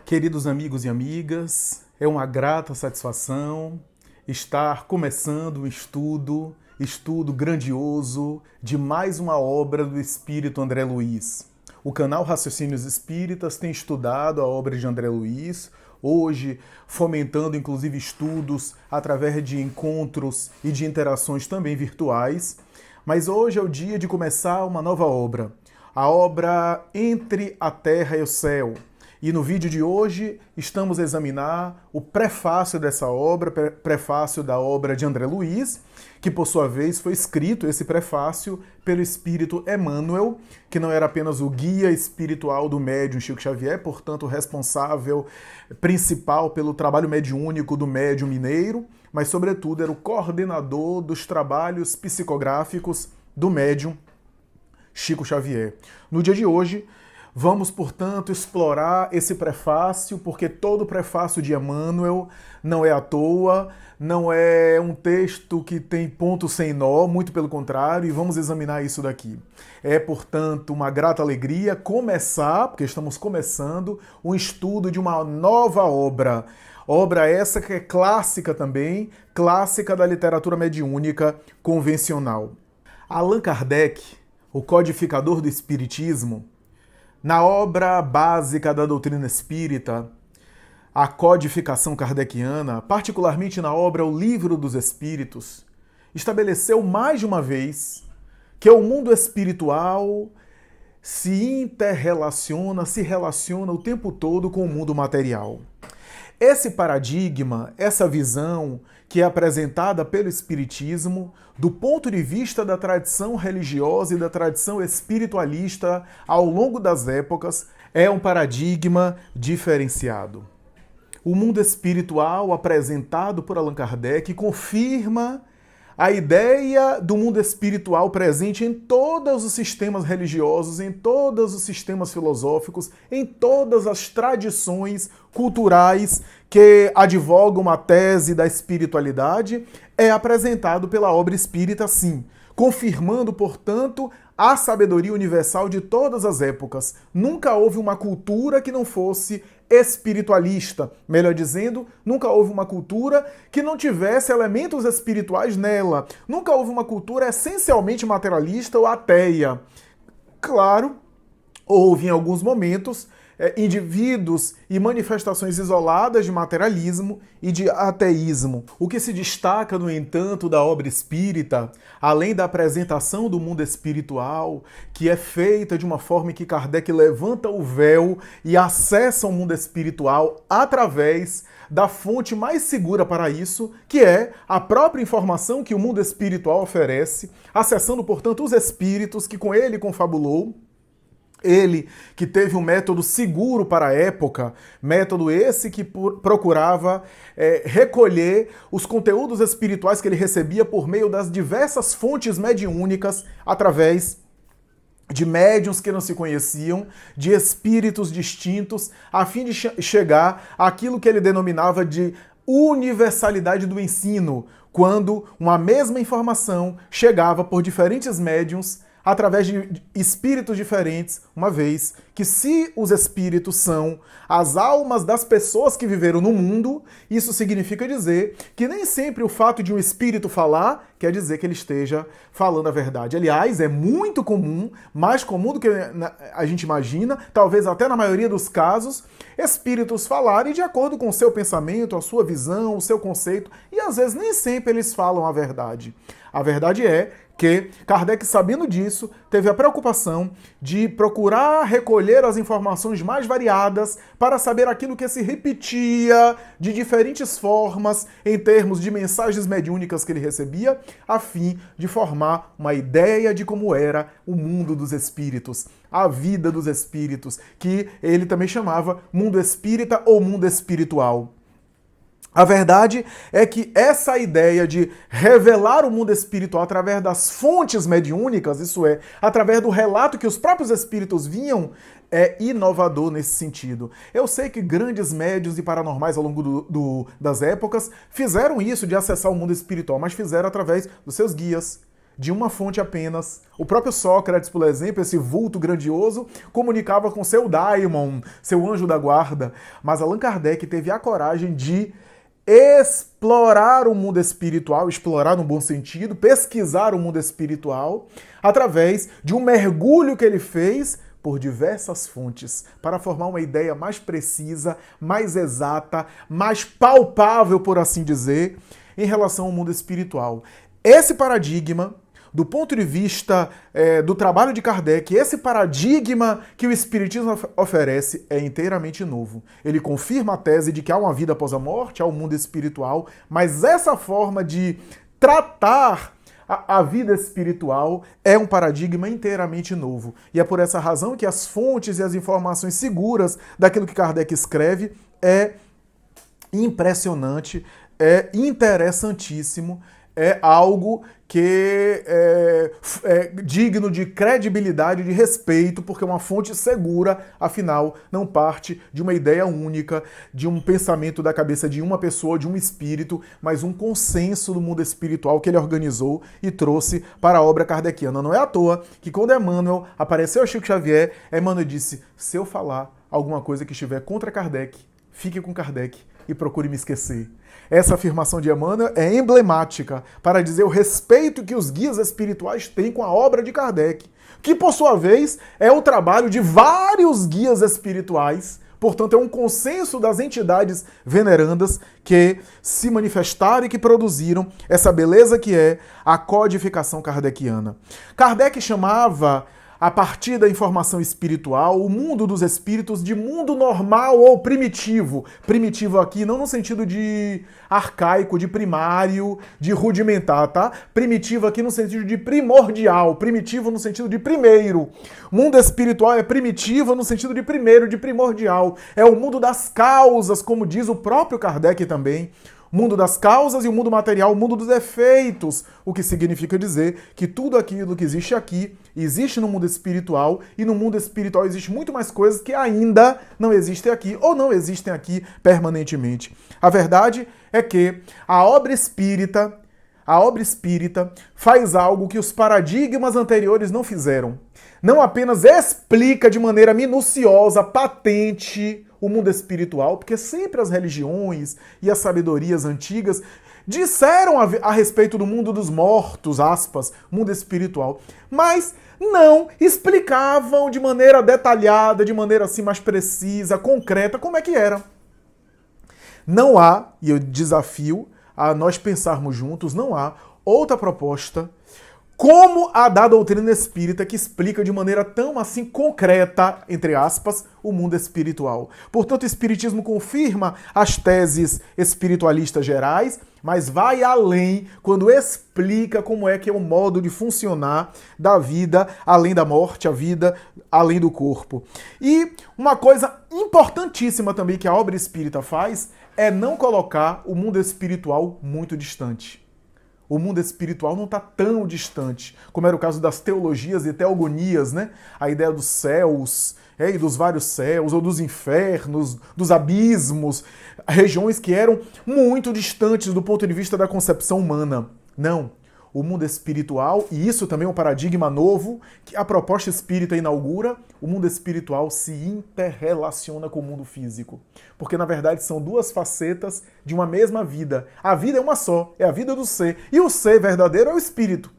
Queridos amigos e amigas, é uma grata satisfação estar começando um estudo grandioso de mais uma obra do Espírito André Luiz. O canal Raciocínios Espíritas tem estudado a obra de André Luiz, hoje fomentando inclusive estudos através de encontros e de interações também virtuais. Mas hoje é o dia de começar uma nova obra, a obra Entre a Terra e o Céu. E no vídeo de hoje estamos a examinar o prefácio dessa obra, prefácio da obra de André Luiz, que por sua vez foi escrito, esse prefácio, pelo Espírito Emmanuel, que não era apenas o guia espiritual do médium Chico Xavier, portanto o responsável principal pelo trabalho mediúnico do médium mineiro, mas sobretudo era o coordenador dos trabalhos psicográficos do médium Chico Xavier. No dia de hoje, vamos, portanto, explorar esse prefácio, porque todo prefácio de Emmanuel não é à toa, não é um texto que tem ponto sem nó, muito pelo contrário, e vamos examinar isso daqui. É, portanto, uma grata alegria começar, porque estamos começando, um estudo de uma nova obra. Obra essa que é clássica também, clássica da literatura mediúnica convencional. Allan Kardec, o codificador do Espiritismo, na obra básica da doutrina espírita, a codificação kardeciana, particularmente na obra O Livro dos Espíritos, estabeleceu mais de uma vez que o mundo espiritual se relaciona o tempo todo com o mundo material. Esse paradigma, essa visão que é apresentada pelo Espiritismo, do ponto de vista da tradição religiosa e da tradição espiritualista ao longo das épocas, é um paradigma diferenciado. O mundo espiritual apresentado por Allan Kardec confirma a ideia do mundo espiritual presente em todos os sistemas religiosos, em todos os sistemas filosóficos, em todas as tradições culturais que advogam a tese da espiritualidade, é apresentado pela obra espírita, sim, confirmando, portanto, a sabedoria universal de todas as épocas. Nunca houve uma cultura que não fosse espiritualista, melhor dizendo, nunca houve uma cultura que não tivesse elementos espirituais nela. Nunca houve uma cultura essencialmente materialista ou ateia. Claro, houve em alguns momentos indivíduos e manifestações isoladas de materialismo e de ateísmo. O que se destaca, no entanto, da obra espírita, além da apresentação do mundo espiritual, que é feita de uma forma em que Kardec levanta o véu e acessa o mundo espiritual através da fonte mais segura para isso, que é a própria informação que o mundo espiritual oferece, acessando, portanto, os espíritos que com ele confabulou. Ele que teve um método seguro para a época, método esse que procurava recolher os conteúdos espirituais que ele recebia por meio das diversas fontes mediúnicas, através de médiuns que não se conheciam, de espíritos distintos, a fim de chegar àquilo que ele denominava de universalidade do ensino, quando uma mesma informação chegava por diferentes médiuns, através de espíritos diferentes, uma vez que se os espíritos são as almas das pessoas que viveram no mundo, isso significa dizer que nem sempre o fato de um espírito falar quer dizer que ele esteja falando a verdade. Aliás, é muito comum, mais comum do que a gente imagina, talvez até na maioria dos casos, espíritos falarem de acordo com o seu pensamento, a sua visão, o seu conceito, e às vezes nem sempre eles falam a verdade. A verdade é que Kardec, sabendo disso, teve a preocupação de procurar recolher as informações mais variadas para saber aquilo que se repetia de diferentes formas em termos de mensagens mediúnicas que ele recebia, a fim de formar uma ideia de como era o mundo dos espíritos, a vida dos espíritos, que ele também chamava mundo espírita ou mundo espiritual. A verdade é que essa ideia de revelar o mundo espiritual através das fontes mediúnicas, isso é, através do relato que os próprios espíritos vinham, é inovador nesse sentido. Eu sei que grandes médiuns e paranormais ao longo das épocas fizeram isso de acessar o mundo espiritual, mas fizeram através dos seus guias, de uma fonte apenas. O próprio Sócrates, por exemplo, esse vulto grandioso, comunicava com seu daimon, seu anjo da guarda. Mas Allan Kardec teve a coragem de explorar o mundo espiritual, explorar no bom sentido, pesquisar o mundo espiritual, através de um mergulho que ele fez por diversas fontes, para formar uma ideia mais precisa, mais exata, mais palpável, por assim dizer, em relação ao mundo espiritual. Esse paradigma, do ponto de vista do trabalho de Kardec, esse paradigma que o Espiritismo oferece é inteiramente novo. Ele confirma a tese de que há uma vida após a morte, há um mundo espiritual, mas essa forma de tratar a vida espiritual é um paradigma inteiramente novo. E é por essa razão que as fontes e as informações seguras daquilo que Kardec escreve é impressionante, é interessantíssimo, é algo que é digno de credibilidade, de respeito, porque é uma fonte segura, afinal, não parte de uma ideia única, de um pensamento da cabeça de uma pessoa, de um espírito, mas um consenso do mundo espiritual que ele organizou e trouxe para a obra kardeciana. Não é à toa que quando Emmanuel apareceu a Chico Xavier, Emmanuel disse: se eu falar alguma coisa que estiver contra Kardec, fique com Kardec e procure me esquecer. Essa afirmação de Emmanuel é emblemática para dizer o respeito que os guias espirituais têm com a obra de Kardec, que, por sua vez, é o trabalho de vários guias espirituais. Portanto, é um consenso das entidades venerandas que se manifestaram e que produziram essa beleza que é a codificação kardeciana. Kardec chamava, a partir da informação espiritual, o mundo dos espíritos de mundo normal ou primitivo. Primitivo aqui não no sentido de arcaico, de primário, de rudimentar, tá? Primitivo aqui no sentido de primordial, primitivo no sentido de primeiro. O mundo espiritual é primitivo no sentido de primeiro, de primordial. É o mundo das causas, como diz o próprio Kardec também. O mundo das causas e o mundo material, o mundo dos efeitos, o que significa dizer que tudo aquilo que existe aqui existe no mundo espiritual, e no mundo espiritual existe muito mais coisas que ainda não existem aqui ou não existem aqui permanentemente. A verdade é que a obra espírita faz algo que os paradigmas anteriores não fizeram. Não apenas explica de maneira minuciosa, patente, o mundo espiritual, porque sempre as religiões e as sabedorias antigas disseram a respeito do mundo dos mortos, aspas, mundo espiritual, mas não explicavam de maneira detalhada, de maneira assim mais precisa, concreta, como é que era. Não há, e eu desafio a nós pensarmos juntos, não há outra proposta como a da doutrina espírita, que explica de maneira tão assim concreta, entre aspas, o mundo espiritual. Portanto, o Espiritismo confirma as teses espiritualistas gerais, mas vai além quando explica como é que é o modo de funcionar da vida além da morte, a vida além do corpo. E uma coisa importantíssima também que a obra espírita faz é não colocar o mundo espiritual muito distante. O mundo espiritual não está tão distante, como era o caso das teologias e teogonias, né? A ideia dos céus, e dos vários céus, ou dos infernos, dos abismos, regiões que eram muito distantes do ponto de vista da concepção humana. Não. O mundo espiritual, e isso também é um paradigma novo que a proposta espírita inaugura, o mundo espiritual se interrelaciona com o mundo físico. Porque, na verdade, são duas facetas de uma mesma vida. A vida é uma só, é a vida do ser. E o ser verdadeiro é o espírito,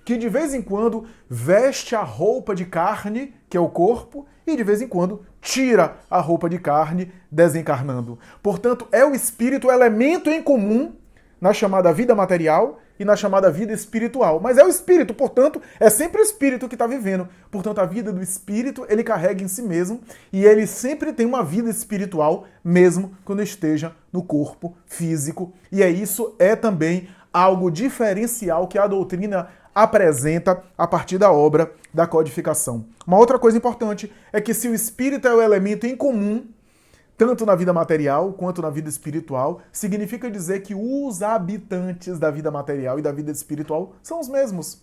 que de vez em quando veste a roupa de carne, que é o corpo, e de vez em quando tira a roupa de carne, desencarnando. Portanto, é o espírito o elemento em comum na chamada vida material e na chamada vida espiritual. Mas é o espírito, portanto, é sempre o espírito que está vivendo. Portanto, a vida do espírito, ele carrega em si mesmo e ele sempre tem uma vida espiritual, mesmo quando esteja no corpo físico. E isso é também algo diferencial que a doutrina apresenta a partir da obra da codificação. Uma outra coisa importante é que se o espírito é o elemento em comum, tanto na vida material quanto na vida espiritual, significa dizer que os habitantes da vida material e da vida espiritual são os mesmos.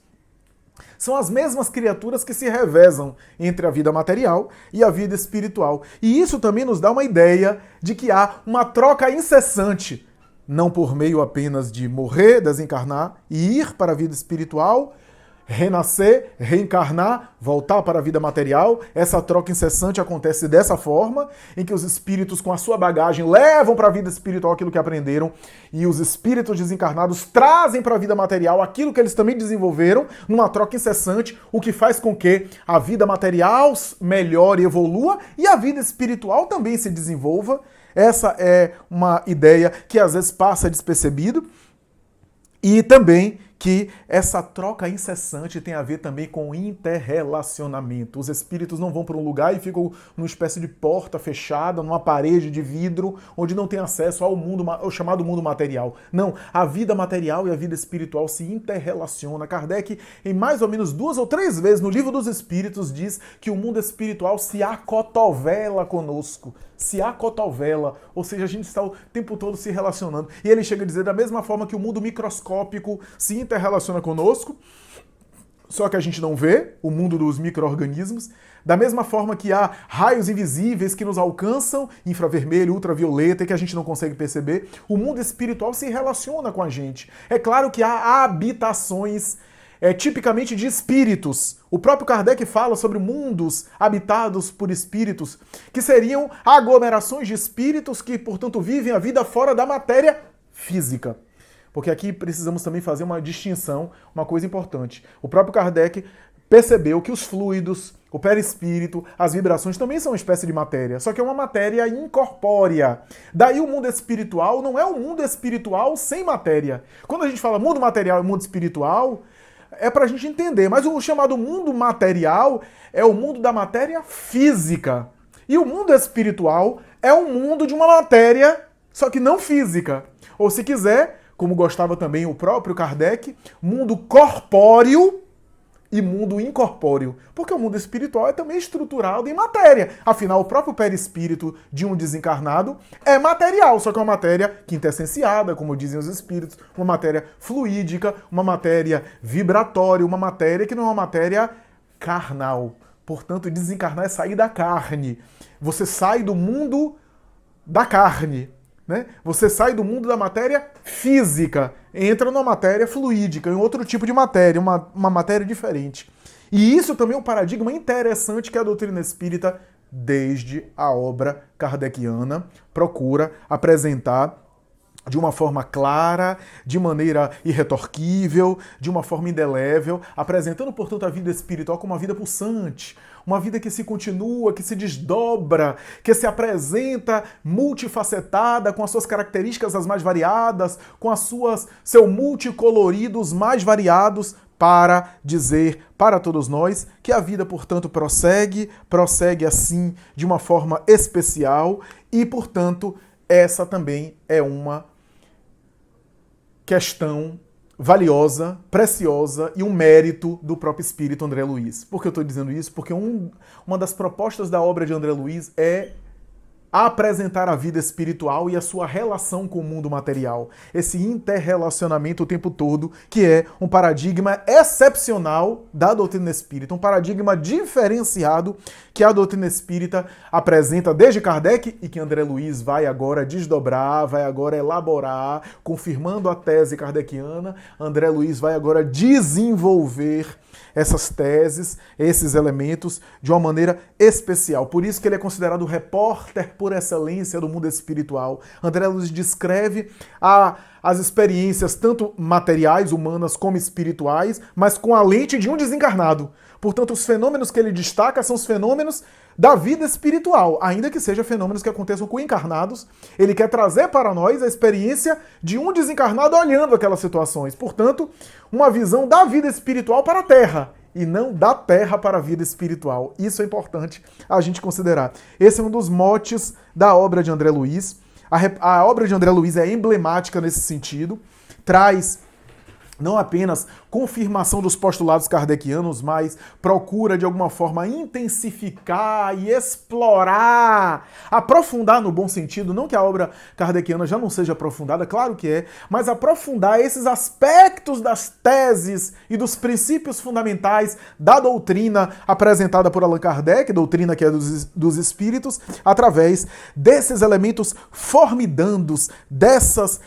São as mesmas criaturas que se revezam entre a vida material e a vida espiritual. E isso também nos dá uma ideia de que há uma troca incessante, não por meio apenas de morrer, desencarnar e ir para a vida espiritual, renascer, reencarnar, voltar para a vida material. Essa troca incessante acontece dessa forma, em que os espíritos com a sua bagagem levam para a vida espiritual aquilo que aprenderam e os espíritos desencarnados trazem para a vida material aquilo que eles também desenvolveram numa troca incessante, o que faz com que a vida material melhore e evolua e a vida espiritual também se desenvolva. Essa é uma ideia que às vezes passa despercebido e também que essa troca incessante tem a ver também com interrelacionamento. Os espíritos não vão para um lugar e ficam numa espécie de porta fechada, numa parede de vidro, onde não tem acesso ao mundo, ao chamado mundo material. Não, a vida material e a vida espiritual se interrelacionam. Kardec, em mais ou menos 2 ou 3 vezes no Livro dos Espíritos, diz que o mundo espiritual se acotovela conosco. Se acotovela, ou seja, a gente está o tempo todo se relacionando. E ele chega a dizer da mesma forma que o mundo microscópico se interrelaciona conosco, só que a gente não vê, o mundo dos micro-organismos, da mesma forma que há raios invisíveis que nos alcançam, infravermelho, ultravioleta, e que a gente não consegue perceber, o mundo espiritual se relaciona com a gente. É claro que há habitações tipicamente de espíritos. O próprio Kardec fala sobre mundos habitados por espíritos, que seriam aglomerações de espíritos que, portanto, vivem a vida fora da matéria física. Porque aqui precisamos também fazer uma distinção, uma coisa importante. O próprio Kardec percebeu que os fluidos, o perispírito, as vibrações também são uma espécie de matéria, só que é uma matéria incorpórea. Daí o mundo espiritual não é um mundo espiritual sem matéria. Quando a gente fala mundo material e mundo espiritual, é para a gente entender, mas o chamado mundo material é o mundo da matéria física. E o mundo espiritual é um mundo de uma matéria, só que não física. Ou se quiser, como gostava também o próprio Kardec, mundo corpóreo e mundo incorpóreo. Porque o mundo espiritual é também estruturado em matéria. Afinal, o próprio perispírito de um desencarnado é material, só que é uma matéria quintessenciada, como dizem os espíritos, uma matéria fluídica, uma matéria vibratória, uma matéria que não é uma matéria carnal. Portanto, desencarnar é sair da carne. Você sai do mundo da carne, né? Você sai do mundo da matéria física, entra numa matéria fluídica, em outro tipo de matéria, uma matéria diferente. E isso também é um paradigma interessante que a doutrina espírita, desde a obra kardeciana, procura apresentar de uma forma clara, de maneira irretorquível, de uma forma indelével, apresentando, portanto, a vida espiritual como uma vida pulsante, uma vida que se continua, que se desdobra, que se apresenta multifacetada, com as suas características as mais variadas, com seus multicoloridos mais variados, para dizer para todos nós que a vida, portanto, prossegue assim, de uma forma especial e, portanto, essa também é uma questão valiosa, preciosa e um mérito do próprio espírito André Luiz. Por que eu estou dizendo isso? Porque uma das propostas da obra de André Luiz é apresentar a vida espiritual e a sua relação com o mundo material. Esse interrelacionamento o tempo todo, que é um paradigma excepcional da doutrina espírita, um paradigma diferenciado que a doutrina espírita apresenta desde Kardec e que André Luiz vai agora desdobrar, vai agora elaborar, confirmando a tese kardeciana. André Luiz vai agora desenvolver essas teses, esses elementos, de uma maneira especial. Por isso que ele é considerado o repórter por excelência do mundo espiritual. André Luiz descreve as experiências tanto materiais, humanas, como espirituais, mas com a lente de um desencarnado. Portanto, os fenômenos que ele destaca são os fenômenos da vida espiritual, ainda que sejam fenômenos que aconteçam com encarnados. Ele quer trazer para nós a experiência de um desencarnado olhando aquelas situações. Portanto, uma visão da vida espiritual para a Terra e não da Terra para a vida espiritual. Isso é importante a gente considerar. Esse é um dos motes da obra de André Luiz. A obra de André Luiz é emblemática nesse sentido, traz não apenas confirmação dos postulados kardecianos, mas procura de alguma forma intensificar e explorar, aprofundar no bom sentido, não que a obra kardeciana já não seja aprofundada, claro que é, mas aprofundar esses aspectos das teses e dos princípios fundamentais da doutrina apresentada por Allan Kardec, doutrina que é dos espíritos, através desses elementos formidandos, dessas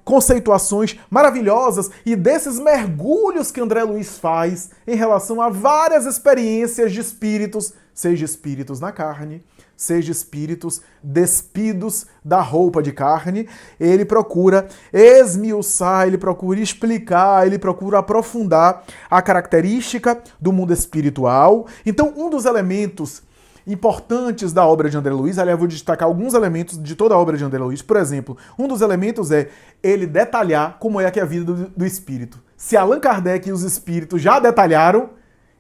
conceituações maravilhosas e desses mergulhos que André Luiz faz em relação a várias experiências de espíritos, seja espíritos na carne, seja espíritos despidos da roupa de carne, ele procura esmiuçar, ele procura explicar, ele procura aprofundar a característica do mundo espiritual. Então, um dos elementos importantes da obra de André Luiz, aliás, eu vou destacar alguns elementos de toda a obra de André Luiz. Por exemplo, um dos elementos é ele detalhar como é que é a vida do espírito. Se Allan Kardec e os espíritos já detalharam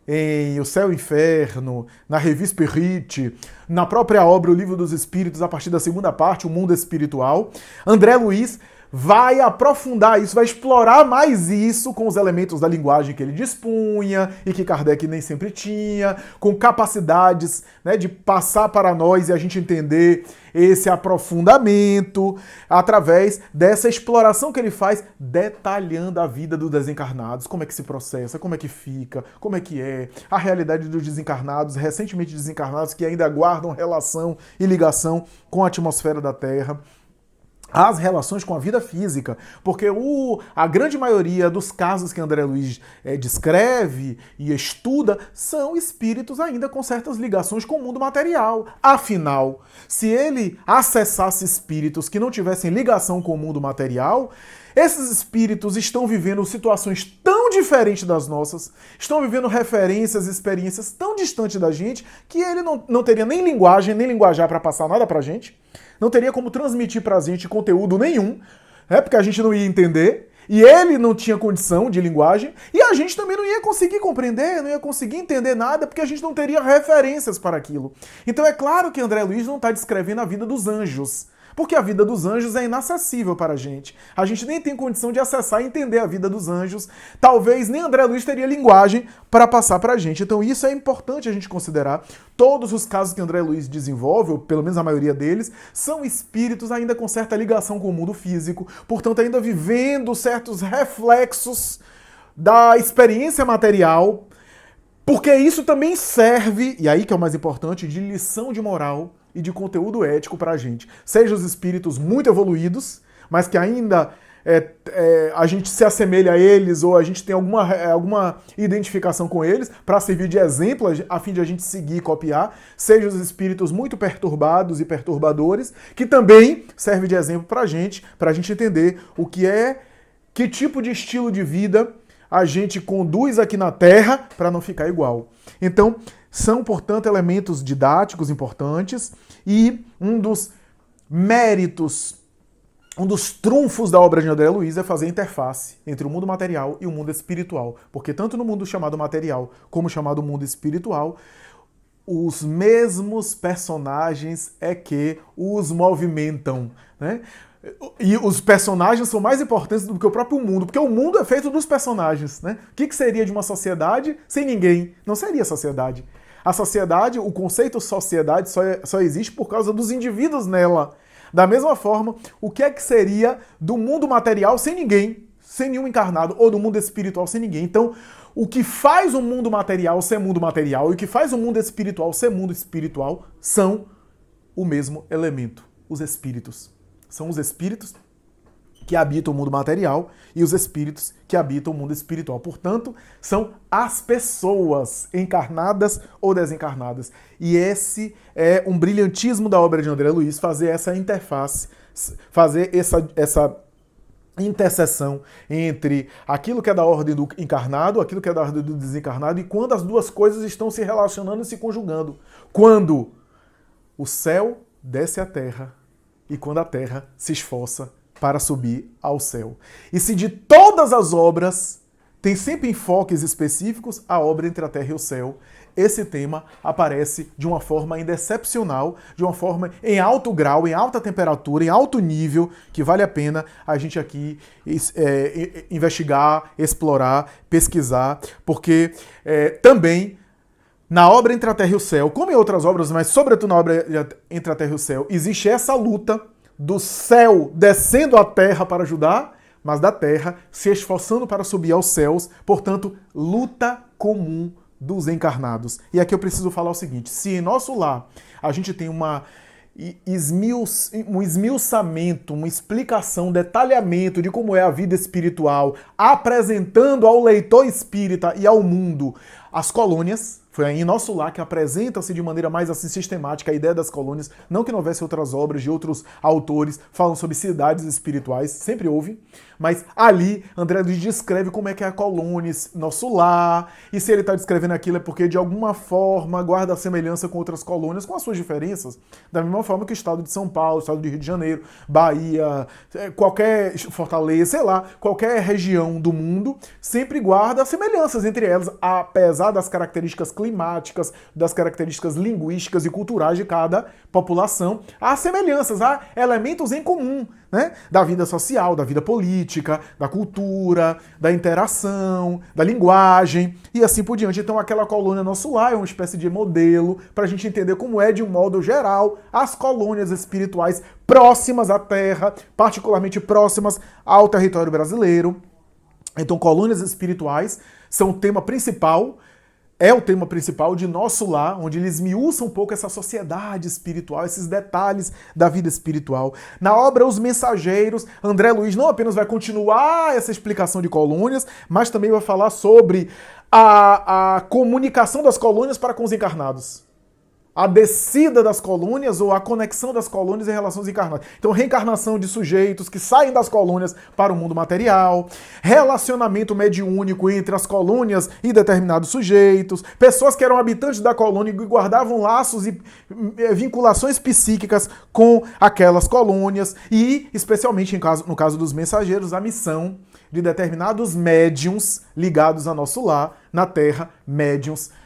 em O Céu e o Inferno, na Revue Spirit, na própria obra O Livro dos Espíritos, a partir da segunda parte, O Mundo Espiritual, André Luiz vai aprofundar isso, vai explorar mais isso com os elementos da linguagem que ele dispunha e que Kardec nem sempre tinha, com capacidades, né, de passar para nós e a gente entender esse aprofundamento através dessa exploração que ele faz, detalhando a vida dos desencarnados, como é que se processa, como é que fica, como é que é, a realidade dos desencarnados, recentemente desencarnados que ainda guardam relação e ligação com a atmosfera da Terra, as relações com a vida física, porque a grande maioria dos casos que André Luiz descreve e estuda são espíritos ainda com certas ligações com o mundo material. Afinal, se ele acessasse espíritos que não tivessem ligação com o mundo material, esses espíritos estão vivendo situações tão diferentes das nossas, estão vivendo referências, experiências tão distantes da gente, que ele não teria nem linguagem, nem linguajar para passar nada pra gente, não teria como transmitir pra gente conteúdo nenhum, porque a gente não ia entender, e ele não tinha condição de linguagem, e a gente também não ia conseguir compreender, não ia conseguir entender nada, porque a gente não teria referências para aquilo. Então é claro que André Luiz não está descrevendo a vida dos anjos, porque a vida dos anjos é inacessível para a gente. A gente nem tem condição de acessar e entender a vida dos anjos. Talvez nem André Luiz teria linguagem para passar para a gente. Então isso é importante a gente considerar. Todos os casos que André Luiz desenvolve, ou pelo menos a maioria deles, são espíritos ainda com certa ligação com o mundo físico, portanto ainda vivendo certos reflexos da experiência material, porque isso também serve, e aí que é o mais importante, de lição de moral e de conteúdo ético para a gente. Seja os espíritos muito evoluídos, mas que ainda a gente se assemelha a eles ou a gente tem alguma identificação com eles para servir de exemplo a fim de a gente seguir e copiar. Seja os espíritos muito perturbados e perturbadores, que também serve de exemplo para a gente entender que tipo de estilo de vida a gente conduz aqui na Terra para não ficar igual. Então, são, portanto, elementos didáticos importantes e um dos méritos, um dos trunfos da obra de André Luiz é fazer a interface entre o mundo material e o mundo espiritual. Porque tanto no mundo chamado material como chamado mundo espiritual, os mesmos personagens é que os movimentam, né? E os personagens são mais importantes do que o próprio mundo, porque o mundo é feito dos personagens, né? O que seria de uma sociedade sem ninguém? Não seria sociedade. A sociedade, o conceito sociedade só existe por causa dos indivíduos nela. Da mesma forma, o que seria do mundo material sem ninguém, sem nenhum encarnado, ou do mundo espiritual sem ninguém? Então, o que faz o mundo material ser mundo material e o que faz o mundo espiritual ser mundo espiritual são o mesmo elemento, os espíritos. São os espíritos que habitam o mundo material e os espíritos que habitam o mundo espiritual. Portanto, são as pessoas encarnadas ou desencarnadas. E esse é um brilhantismo da obra de André Luiz, fazer essa interface, fazer essa interseção entre aquilo que é da ordem do encarnado, aquilo que é da ordem do desencarnado, e quando as duas coisas estão se relacionando e se conjugando. Quando o céu desce à terra, e quando a terra se esforça para subir ao céu. E se de todas as obras tem sempre enfoques específicos, a obra entre a terra e o céu, esse tema aparece de uma forma ainda excepcional, de uma forma em alto grau, em alta temperatura, em alto nível, que vale a pena a gente aqui investigar, explorar, pesquisar, porque também na obra Entre a Terra e o Céu, como em outras obras, mas sobretudo na obra Entre a Terra e o Céu, existe essa luta do céu descendo à terra para ajudar, mas da terra se esforçando para subir aos céus, portanto, luta comum dos encarnados. E aqui eu preciso falar o seguinte: se em nosso lar a gente tem uma um esmiuçamento, uma explicação, um detalhamento de como é a vida espiritual, apresentando ao leitor espírita e ao mundo as colônias. Foi aí em Nosso Lar que apresenta-se de maneira mais assim sistemática a ideia das colônias. Não que não houvesse outras obras de outros autores falando sobre cidades espirituais, sempre houve. Mas ali, André Luiz descreve como é que é a colônia, Nosso Lar. E se ele está descrevendo aquilo é porque, de alguma forma, guarda a semelhança com outras colônias, com as suas diferenças. Da mesma forma que o estado de São Paulo, o estado do Rio de Janeiro, Bahia, qualquer Fortaleza, sei lá, qualquer região do mundo, sempre guarda semelhanças entre elas, apesar das características climáticas, das características linguísticas e culturais de cada população. Há semelhanças, há elementos em comum, né? Da vida social, da vida política, da cultura, da interação, da linguagem e assim por diante. Então aquela colônia Nosso Lar é uma espécie de modelo para a gente entender como é, de um modo geral, as colônias espirituais próximas à Terra, particularmente próximas ao território brasileiro. Então colônias espirituais são o tema principal. É o tema principal de Nosso Lar, onde eles esmiuçam um pouco essa sociedade espiritual, esses detalhes da vida espiritual. Na obra Os Mensageiros, André Luiz não apenas vai continuar essa explicação de colônias, mas também vai falar sobre a comunicação das colônias para com os encarnados. A descida das colônias ou a conexão das colônias em relação aos encarnados. Então, reencarnação de sujeitos que saem das colônias para o mundo material, relacionamento mediúnico entre as colônias e determinados sujeitos, pessoas que eram habitantes da colônia e guardavam laços e vinculações psíquicas com aquelas colônias e, especialmente no caso dos mensageiros, a missão de determinados médiuns ligados a Nosso Lar, na Terra, médiuns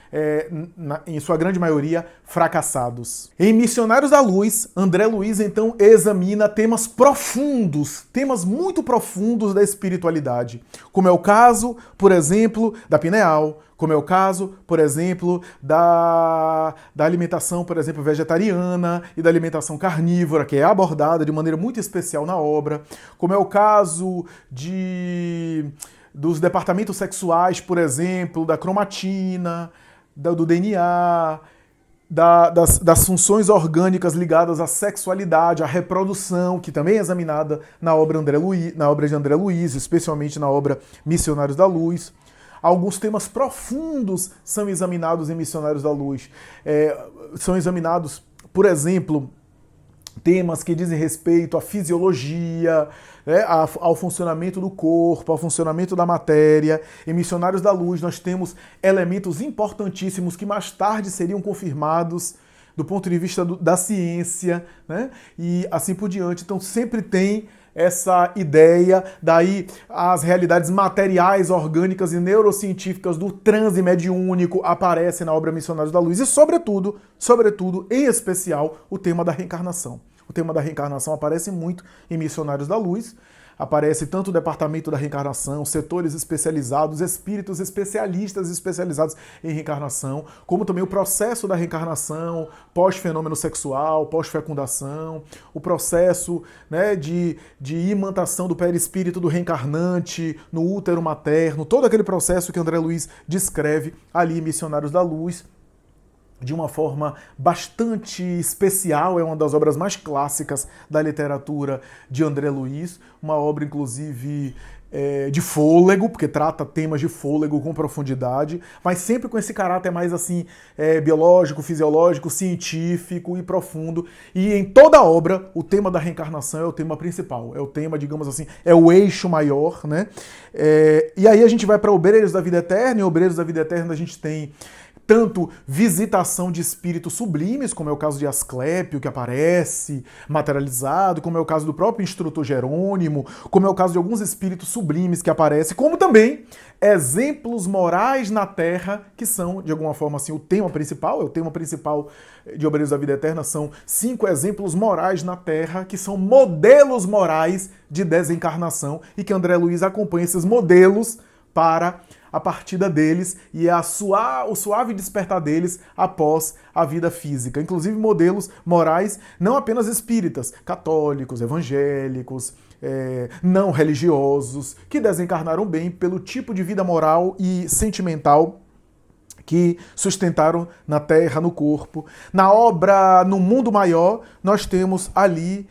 em sua grande maioria, fracassados. Em Missionários da Luz, André Luiz então examina temas profundos, temas muito profundos da espiritualidade, como é o caso, por exemplo, da pineal, como é o caso, por exemplo, da alimentação, por exemplo, vegetariana e da alimentação carnívora, que é abordada de maneira muito especial na obra, como é o caso dos departamentos sexuais, por exemplo, da cromatina, do DNA, das funções orgânicas ligadas à sexualidade, à reprodução, que também é examinada na obra de André Luiz, especialmente na obra Missionários da Luz. Alguns temas profundos são examinados em Missionários da Luz. São examinados, por exemplo, temas que dizem respeito à fisiologia, ao funcionamento do corpo, ao funcionamento da matéria. Em Missionários da Luz nós temos elementos importantíssimos que mais tarde seriam confirmados do ponto de vista da ciência, né? E assim por diante. Então sempre tem essa ideia, daí as realidades materiais, orgânicas e neurocientíficas do transe mediúnico aparecem na obra Missionários da Luz e, sobretudo, em especial, o tema da reencarnação. O tema da reencarnação aparece muito em Missionários da Luz. Aparece tanto o departamento da reencarnação, setores especializados, espíritos especialistas especializados em reencarnação, como também o processo da reencarnação, pós-fenômeno sexual, pós-fecundação, o processo, né, de imantação do perispírito do reencarnante no útero materno, todo aquele processo que André Luiz descreve ali em Missionários da Luz, de uma forma bastante especial. É uma das obras mais clássicas da literatura de André Luiz, uma obra, inclusive, de fôlego, porque trata temas de fôlego com profundidade, mas sempre com esse caráter mais assim, biológico, fisiológico, científico e profundo. E em toda a obra, o tema da reencarnação é o tema principal, é o tema, digamos assim, é o eixo maior, né? E aí a gente vai para Obreiros da Vida Eterna, e em Obreiros da Vida Eterna a gente tem tanto visitação de espíritos sublimes, como é o caso de Asclépio, que aparece materializado, como é o caso do próprio instrutor Jerônimo, como é o caso de alguns espíritos sublimes que aparecem, como também exemplos morais na Terra, que são, de alguma forma, assim, o tema principal de Obreiros da Vida Eterna, são 5 exemplos morais na Terra, que são modelos morais de desencarnação, e que André Luiz acompanha esses modelos para a partida deles e o suave despertar deles após a vida física. Inclusive modelos morais não apenas espíritas, católicos, evangélicos, não religiosos, que desencarnaram bem pelo tipo de vida moral e sentimental que sustentaram na terra, no corpo. Na obra No Mundo Maior, nós temos ali,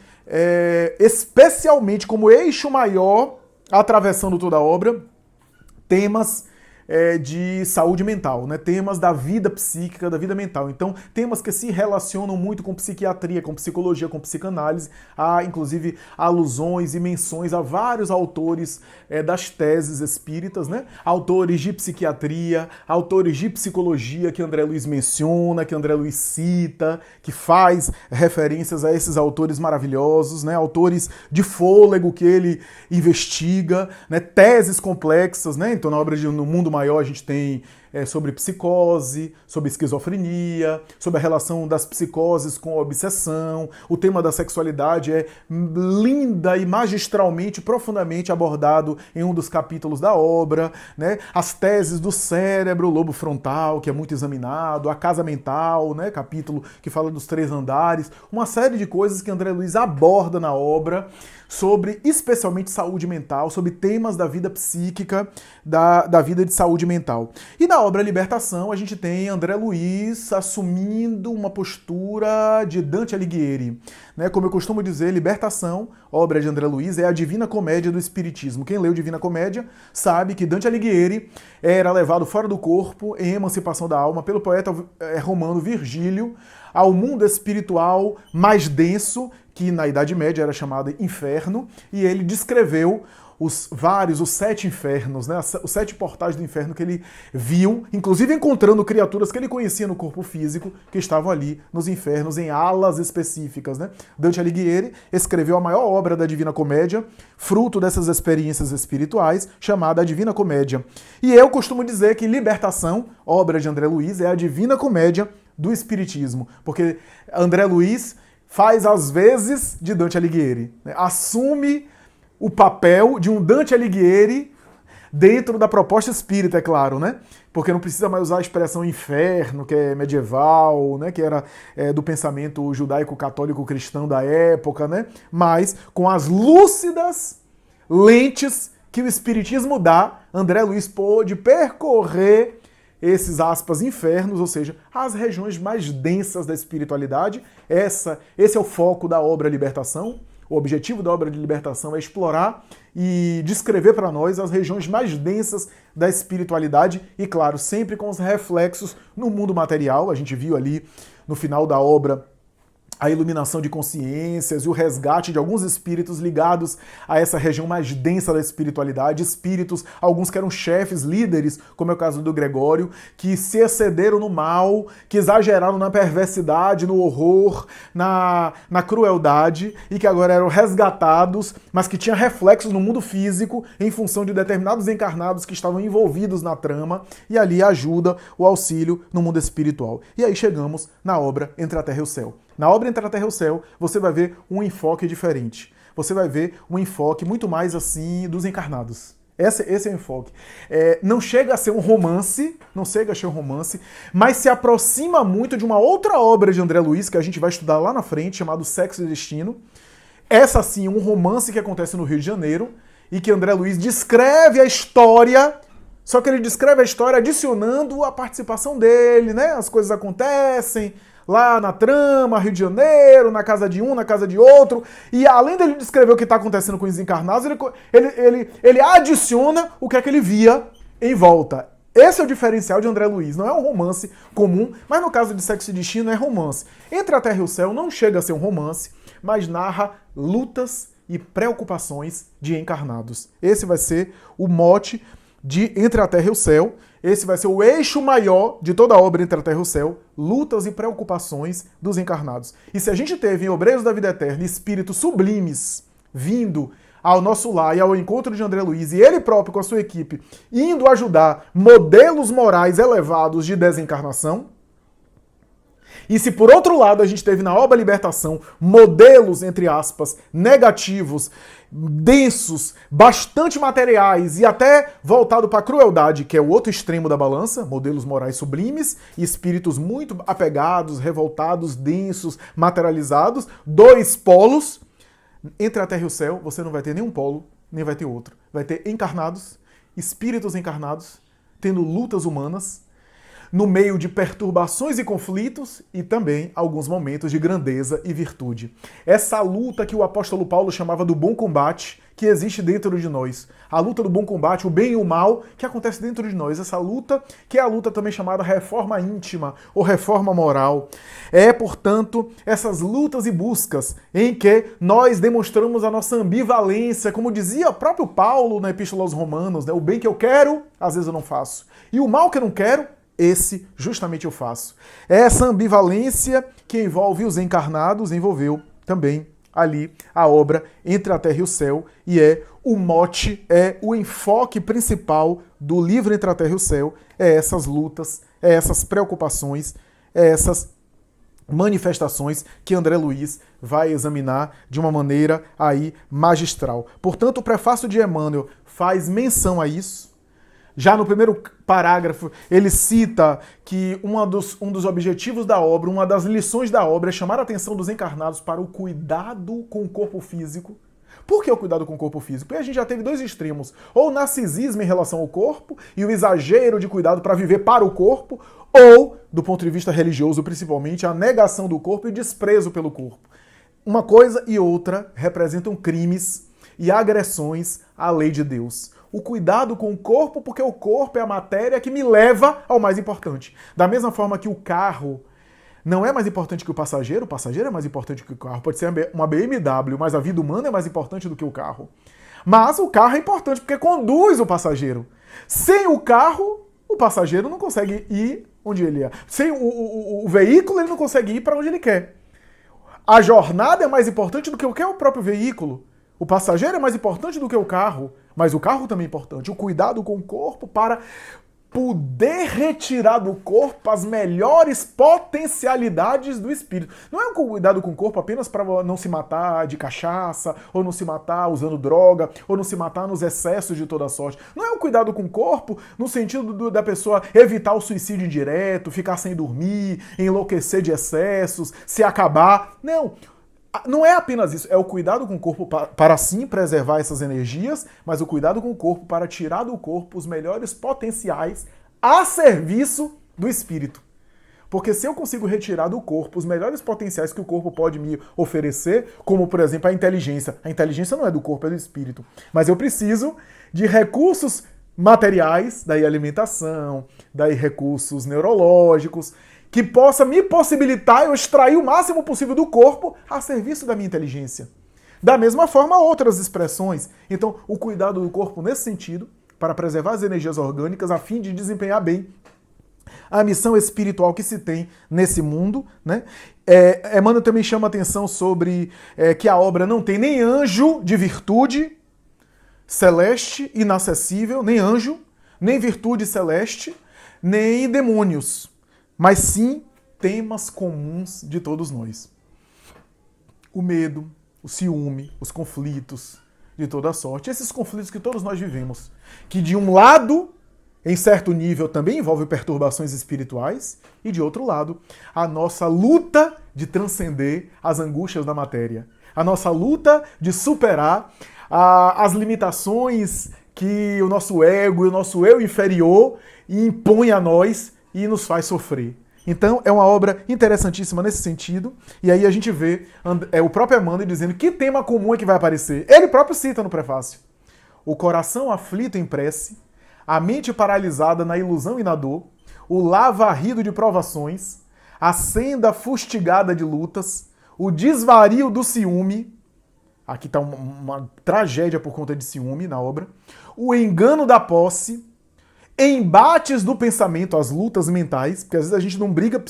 especialmente como eixo maior, atravessando toda a obra, temas de saúde mental, né? Temas da vida psíquica, da vida mental. Então, temas que se relacionam muito com psiquiatria, com psicologia, com psicanálise. Há, inclusive, alusões e menções a vários autores das teses espíritas, né? Autores de psiquiatria, autores de psicologia que André Luiz menciona, que André Luiz cita, que faz referências a esses autores maravilhosos, né? Autores de fôlego que ele investiga, né? Teses complexas, né? Então, na obra de No Mundo Maior, a gente tem sobre psicose, sobre esquizofrenia, sobre a relação das psicoses com a obsessão. O tema da sexualidade é linda e magistralmente, profundamente abordado em um dos capítulos da obra, né? As teses do cérebro, o lobo frontal, que é muito examinado, a casa mental, né? Capítulo que fala dos 3 andares, uma série de coisas que André Luiz aborda na obra sobre, especialmente, saúde mental, sobre temas da vida psíquica, da vida de saúde mental. E na obra Libertação, a gente tem André Luiz assumindo uma postura de Dante Alighieri. Né? Como eu costumo dizer, Libertação, obra de André Luiz, é a Divina Comédia do Espiritismo. Quem leu Divina Comédia sabe que Dante Alighieri era levado fora do corpo, em Emancipação da Alma, pelo poeta romano Virgílio, ao mundo espiritual mais denso, que na Idade Média era chamado Inferno, e ele descreveu os 7 infernos, né? Os 7 portais do inferno que ele viu, inclusive encontrando criaturas que ele conhecia no corpo físico, que estavam ali nos infernos, em alas específicas, né? Dante Alighieri escreveu a maior obra da Divina Comédia, fruto dessas experiências espirituais, chamada a Divina Comédia. E eu costumo dizer que Libertação, obra de André Luiz, é a Divina Comédia do Espiritismo, porque André Luiz faz às vezes de Dante Alighieri, né? Assume o papel de um Dante Alighieri dentro da proposta espírita, é claro, né? Porque não precisa mais usar a expressão inferno, que é medieval, né? Que era do pensamento judaico-católico-cristão da época, né? Mas com as lúcidas lentes que o Espiritismo dá, André Luiz pôde percorrer esses, aspas, infernos, ou seja, as regiões mais densas da espiritualidade. Esse é o foco da obra Libertação. O objetivo da obra de Libertação é explorar e descrever para nós as regiões mais densas da espiritualidade e, claro, sempre com os reflexos no mundo material. A gente viu ali no final da obra a iluminação de consciências e o resgate de alguns espíritos ligados a essa região mais densa da espiritualidade, espíritos, alguns que eram chefes, líderes, como é o caso do Gregório, que se excederam no mal, que exageraram na perversidade, no horror, na crueldade, e que agora eram resgatados, mas que tinham reflexos no mundo físico em função de determinados encarnados que estavam envolvidos na trama, e ali a ajuda, o auxílio no mundo espiritual. E aí chegamos na obra Entre a Terra e o Céu. Na obra Entre a Terra e o Céu, você vai ver um enfoque diferente. Você vai ver um enfoque muito mais assim dos encarnados. Esse é o enfoque. Não chega a ser um romance, mas se aproxima muito de uma outra obra de André Luiz, que a gente vai estudar lá na frente, chamado Sexo e Destino. Essa sim, um romance que acontece no Rio de Janeiro, e que André Luiz descreve a história, só que ele descreve a história adicionando a participação dele, né? As coisas acontecem lá na trama, Rio de Janeiro, na casa de um, na casa de outro, e além dele descrever o que está acontecendo com os encarnados, ele adiciona o que é que ele via em volta. Esse é o diferencial de André Luiz. Não é um romance comum, mas no caso de Sexo e Destino é romance. Entre a Terra e o Céu não chega a ser um romance, mas narra lutas e preocupações de encarnados. Esse vai ser o mote de Entre a Terra e o Céu. Esse vai ser o eixo maior de toda a obra Entre a Terra e o Céu, lutas e preocupações dos encarnados. E se a gente teve em Obreiros da Vida Eterna espíritos sublimes vindo ao nosso lar e ao encontro de André Luiz, e ele próprio com a sua equipe, indo ajudar modelos morais elevados de desencarnação, e se por outro lado a gente teve na obra Libertação modelos, entre aspas, negativos, densos, bastante materiais e até voltado para a crueldade, que é o outro extremo da balança, modelos morais sublimes e espíritos muito apegados, revoltados, densos, materializados, 2 polos. Entre a Terra e o Céu você não vai ter nenhum polo, nem vai ter outro. Vai ter encarnados, espíritos encarnados, tendo lutas humanas, no meio de perturbações e conflitos e também alguns momentos de grandeza e virtude. Essa luta que o apóstolo Paulo chamava do bom combate, que existe dentro de nós. A luta do bom combate, o bem e o mal, que acontece dentro de nós. Essa luta, que é a luta também chamada reforma íntima ou reforma moral. É, portanto, essas lutas e buscas em que nós demonstramos a nossa ambivalência, como dizia o próprio Paulo na Epístola aos Romanos, né? O bem que eu quero, às vezes eu não faço. E o mal que eu não quero, esse justamente eu faço. Essa ambivalência que envolve os encarnados, envolveu também ali a obra Entre a Terra e o Céu, e é o mote, é o enfoque principal do livro Entre a Terra e o Céu, é essas lutas, é essas preocupações, é essas manifestações que André Luiz vai examinar de uma maneira aí magistral. Portanto, o prefácio de Emmanuel faz menção a isso. Já no primeiro parágrafo, ele cita que um dos objetivos da obra, uma das lições da obra é chamar a atenção dos encarnados para o cuidado com o corpo físico. Por que o cuidado com o corpo físico? Porque a gente já teve dois extremos. Ou o narcisismo em relação ao corpo e o exagero de cuidado para viver para o corpo, ou, do ponto de vista religioso principalmente, a negação do corpo e desprezo pelo corpo. Uma coisa e outra representam crimes e agressões à lei de Deus. O cuidado com o corpo, porque o corpo é a matéria que me leva ao mais importante. Da mesma forma que o carro não é mais importante que o passageiro é mais importante que o carro. Pode ser uma BMW, mas a vida humana é mais importante do que o carro. Mas o carro é importante porque conduz o passageiro. Sem o carro, o passageiro não consegue ir onde ele é. Sem o veículo, ele não consegue ir para onde ele quer. A jornada é mais importante do que o próprio veículo. O passageiro é mais importante do que o carro, mas o carro também é importante. O cuidado com o corpo para poder retirar do corpo as melhores potencialidades do espírito. Não é um cuidado com o corpo apenas para não se matar de cachaça, ou não se matar usando droga, ou não se matar nos excessos de toda sorte. Não é um cuidado com o corpo no sentido da pessoa evitar o suicídio indireto, ficar sem dormir, enlouquecer de excessos, se acabar. Não. Não é apenas isso, é o cuidado com o corpo para sim preservar essas energias, mas o cuidado com o corpo para tirar do corpo os melhores potenciais a serviço do espírito. Porque se eu consigo retirar do corpo os melhores potenciais que o corpo pode me oferecer, como por exemplo a inteligência não é do corpo, é do espírito, mas eu preciso de recursos materiais, daí alimentação, daí recursos neurológicos, que possa me possibilitar eu extrair o máximo possível do corpo a serviço da minha inteligência. Da mesma forma, outras expressões. Então, o cuidado do corpo nesse sentido, para preservar as energias orgânicas, a fim de desempenhar bem a missão espiritual que se tem nesse mundo, né? Emmanuel também chama atenção sobre que a obra não tem nem anjo de virtude celeste, inacessível, nem anjo, nem virtude celeste, nem demônios, mas sim temas comuns de todos nós. O medo, o ciúme, os conflitos de toda sorte. Esses conflitos que todos nós vivemos, que de um lado, em certo nível, também envolvem perturbações espirituais, e de outro lado, a nossa luta de transcender as angústias da matéria. A nossa luta de superar as limitações que o nosso ego e o nosso eu inferior impõem a nós e nos faz sofrer. Então, é uma obra interessantíssima nesse sentido. E aí a gente vê o próprio Emmanuel dizendo que tema comum é que vai aparecer. Ele próprio cita no prefácio. O coração aflito em prece, a mente paralisada na ilusão e na dor, o lar varrido de provações, a senda fustigada de lutas, o desvario do ciúme, aqui está uma tragédia por conta de ciúme na obra, o engano da posse, embates do pensamento, as lutas mentais, porque às vezes a gente não briga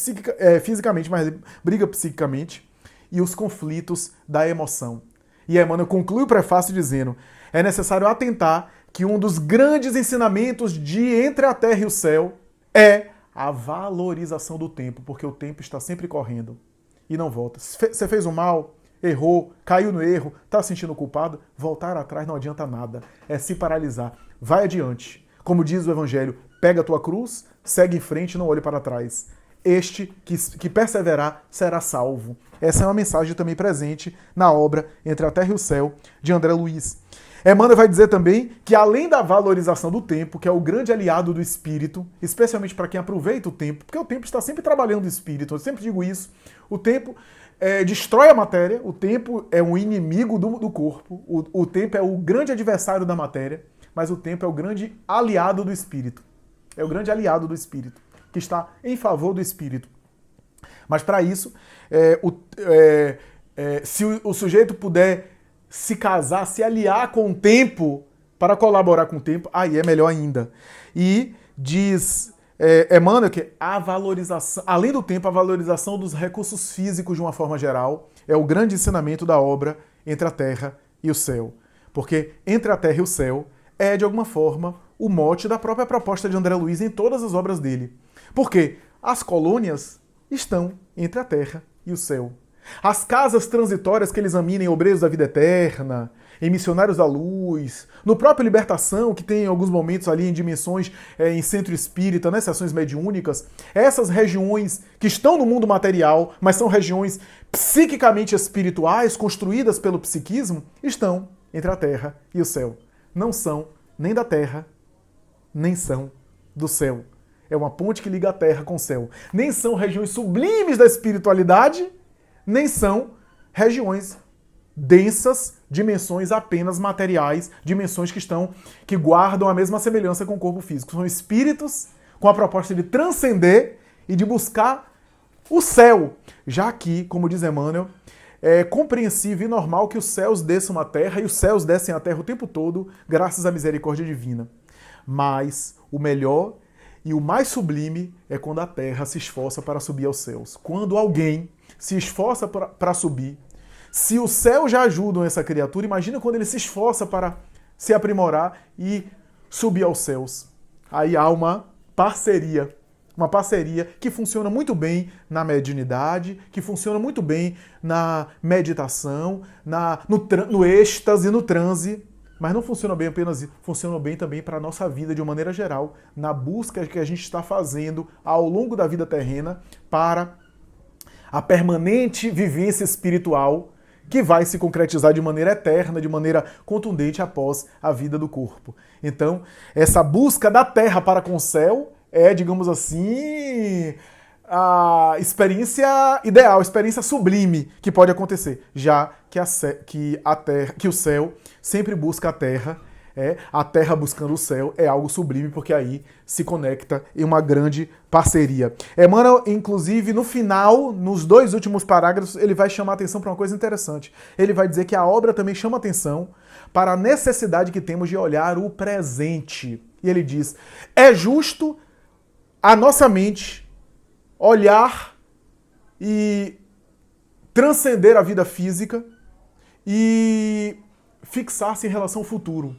fisicamente, mas briga psiquicamente, e os conflitos da emoção. E Emmanuel conclui o prefácio dizendo: é necessário atentar que um dos grandes ensinamentos de Entre a Terra e o Céu é a valorização do tempo, porque o tempo está sempre correndo e não volta. Você fez o mal, errou, caiu no erro, está se sentindo culpado, voltar atrás não adianta nada, é se paralisar. Vai adiante. Como diz o Evangelho, pega a tua cruz, segue em frente e não olhe para trás. Este que perseverar será salvo. Essa é uma mensagem também presente na obra Entre a Terra e o Céu, de André Luiz. Emmanuel vai dizer também que além da valorização do tempo, que é o grande aliado do espírito, especialmente para quem aproveita o tempo, porque o tempo está sempre trabalhando o espírito, eu sempre digo isso, o tempo destrói a matéria, o tempo é um inimigo do corpo, o tempo é o grande adversário da matéria, mas o tempo é o grande aliado do espírito. É o grande aliado do espírito, que está em favor do espírito. Mas para isso, se o sujeito puder se casar, se aliar com o tempo, para colaborar com o tempo, aí é melhor ainda. E diz Emmanuel que a valorização, além do tempo, a valorização dos recursos físicos de uma forma geral é o grande ensinamento da obra Entre a Terra e o Céu. Porque Entre a Terra e o Céu é, de alguma forma, o mote da própria proposta de André Luiz em todas as obras dele. Porque as colônias estão entre a Terra e o Céu. As casas transitórias que ele examina em Obreiros da Vida Eterna, em Missionários da Luz, no próprio Libertação, que tem alguns momentos ali em dimensões em centro espírita, né, sessões mediúnicas, essas regiões que estão no mundo material, mas são regiões psiquicamente espirituais, construídas pelo psiquismo, estão entre a Terra e o Céu. Não são nem da Terra, nem são do Céu. É uma ponte que liga a Terra com o Céu. Nem são regiões sublimes da espiritualidade, nem são regiões densas, dimensões apenas materiais, dimensões que guardam a mesma semelhança com o corpo físico. São espíritos com a proposta de transcender e de buscar o céu, já que, como diz Emmanuel, é compreensível e normal que os céus desçam à terra e os céus descem à terra o tempo todo, graças à misericórdia divina. Mas o melhor e o mais sublime é quando a terra se esforça para subir aos céus. Quando alguém se esforça para subir, se os céus já ajudam essa criatura, imagina quando ele se esforça para se aprimorar e subir aos céus. Aí há uma parceria que funciona muito bem na mediunidade, que funciona muito bem na meditação, no êxtase, no transe, mas não funciona bem apenas isso, funciona bem também para a nossa vida de uma maneira geral, na busca que a gente está fazendo ao longo da vida terrena para a permanente vivência espiritual que vai se concretizar de maneira eterna, de maneira contundente após a vida do corpo. Então, essa busca da terra para com o céu é, digamos assim, a experiência ideal, a experiência sublime que pode acontecer, já que o céu sempre busca a terra buscando o céu é algo sublime, porque aí se conecta em uma grande parceria. Emmanuel, inclusive, no final, nos 2 últimos parágrafos, ele vai chamar atenção para uma coisa interessante. Ele vai dizer que a obra também chama atenção para a necessidade que temos de olhar o presente. E ele diz, é justo a nossa mente olhar e transcender a vida física e fixar-se em relação ao futuro.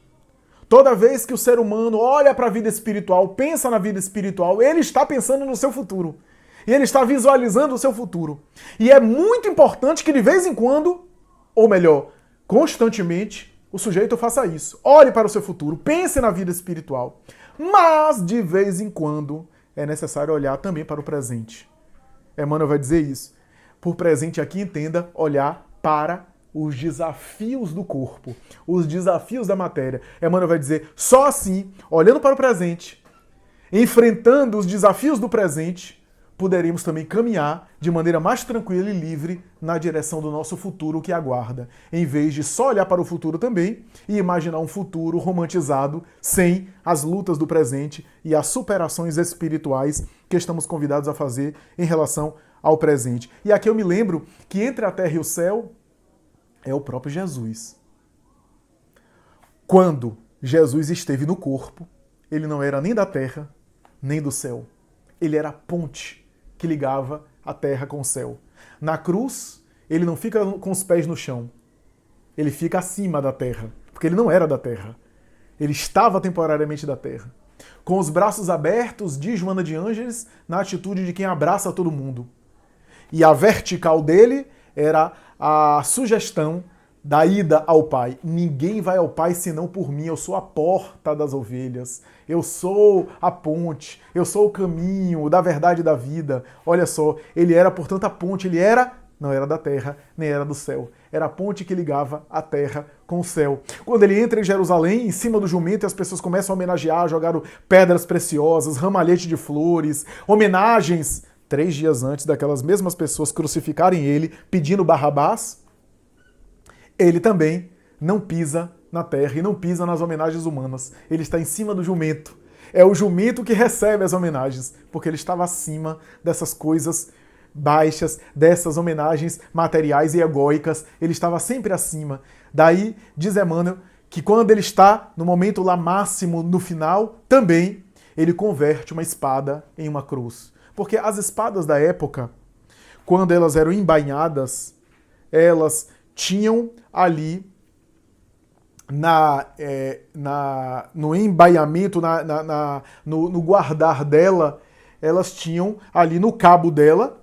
Toda vez que o ser humano olha para a vida espiritual, pensa na vida espiritual, ele está pensando no seu futuro. E ele está visualizando o seu futuro. E é muito importante que de vez em quando, ou melhor, constantemente, o sujeito faça isso. Olhe para o seu futuro, pense na vida espiritual. Mas, de vez em quando, é necessário olhar também para o presente. Emmanuel vai dizer isso. Por presente aqui, entenda olhar para os desafios do corpo, os desafios da matéria. Emmanuel vai dizer, só assim, olhando para o presente, enfrentando os desafios do presente, poderemos também caminhar de maneira mais tranquila e livre na direção do nosso futuro que aguarda, em vez de só olhar para o futuro também e imaginar um futuro romantizado sem as lutas do presente e as superações espirituais que estamos convidados a fazer em relação ao presente. E aqui eu me lembro que entre a terra e o céu é o próprio Jesus. Quando Jesus esteve no corpo, ele não era nem da terra, nem do céu. Ele era a ponte que ligava a terra com o céu. Na cruz, ele não fica com os pés no chão. Ele fica acima da terra, porque ele não era da terra. Ele estava temporariamente da terra. Com os braços abertos, diz Joana de Ângeles, na atitude de quem abraça todo mundo. E a vertical dele era a sugestão da ida ao Pai. Ninguém vai ao Pai senão por mim. Eu sou a porta das ovelhas. Eu sou a ponte. Eu sou o caminho da verdade e da vida. Olha só, ele era, portanto, a ponte. Ele era não era da terra, nem era do céu. Era a ponte que ligava a terra com o céu. Quando ele entra em Jerusalém, em cima do jumento, e as pessoas começam a homenagear, jogaram pedras preciosas, ramalhete de flores, homenagens 3 dias antes daquelas mesmas pessoas crucificarem ele, pedindo Barrabás, ele também não pisa na terra e não pisa nas homenagens humanas. Ele está em cima do jumento. É o jumento que recebe as homenagens, porque ele estava acima dessas coisas baixas, dessas homenagens materiais e egóicas. Ele estava sempre acima. Daí, diz Emmanuel, que quando ele está no momento lá máximo, no final, também ele converte uma espada em uma cruz. Porque as espadas da época, quando elas eram embainhadas, elas tinham ali no embainhamento, no guardar dela, elas tinham ali no cabo dela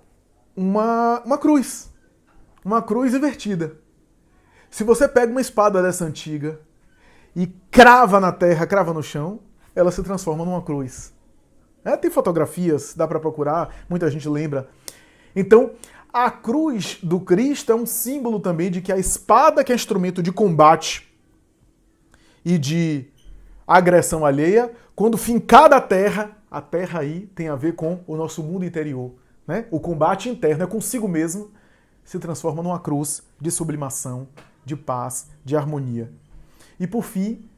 uma cruz. Uma cruz invertida. Se você pega uma espada dessa antiga e crava na terra, crava no chão, ela se transforma numa cruz. Tem fotografias, dá para procurar, muita gente lembra. Então, a cruz do Cristo é um símbolo também de que a espada, que é instrumento de combate e de agressão alheia, quando fincada a terra aí tem a ver com o nosso mundo interior. Né? O combate interno é consigo mesmo, se transforma numa cruz de sublimação, de paz, de harmonia. E por fim,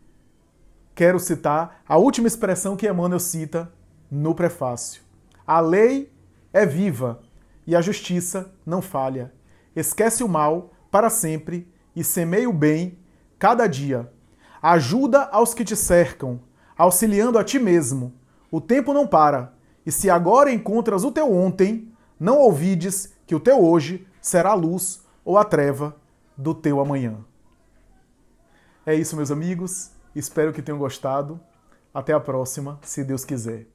quero citar a última expressão que Emmanuel cita no prefácio. A lei é viva e a justiça não falha. Esquece o mal para sempre e semeia o bem cada dia. Ajuda aos que te cercam, auxiliando a ti mesmo. O tempo não para, e se agora encontras o teu ontem, não ouvides que o teu hoje será a luz ou a treva do teu amanhã. É isso, meus amigos. Espero que tenham gostado. Até a próxima, se Deus quiser.